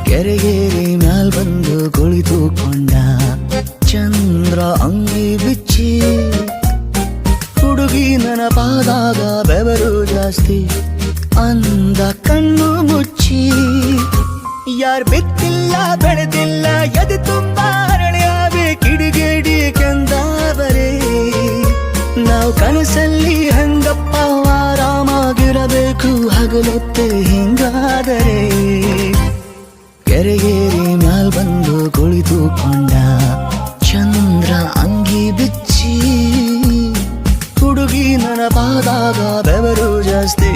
ಕೆರೆಗೇರಿ ಮ್ಯಾಲ್ ಬಂದು ಕುಳಿತುಕೊಂಡ ಚಂದ್ರ ಅಂಗಿ ಬಿಚ್ಚಿ, ಹುಡುಗಿ ನೆನಪಾದಾಗ ಬೆವರು ಜಾಸ್ತಿ ಅಂದ ಕಣ್ಣು ಮುಚ್ಚಿ. ಯಾರ್ ಬಿತ್ತಿಲ್ಲ ಬೆಳೆದಿಲ್ಲ ಎದೆ ತುಂಬಾ ಅರಳ್ಯಾವೆ ಕಿಡಿಗೇಡಿ ಕೆಂದಾವರೆ. ನಾವು ಕನಸಲ್ಲಿ ಹಂಗಪ್ಪ ಆರಾಮಾಗಿರಬೇಕು ಹಗಲೊತ್ತೆ ಹಿಂಗಾದರೆ. ಕೆರೆಗೇರಿ ಮ್ಯಾಲ್ ಬಂದು ಕುಳಿತುಕೊಂಡ ಚಂದ್ರ ಅಂಗಿ ಬಿಚ್ಚಿ, ಹುಡುಗಿ ನೆನಪಾದಾಗ ಬೆವರು ಜಾಸ್ತಿ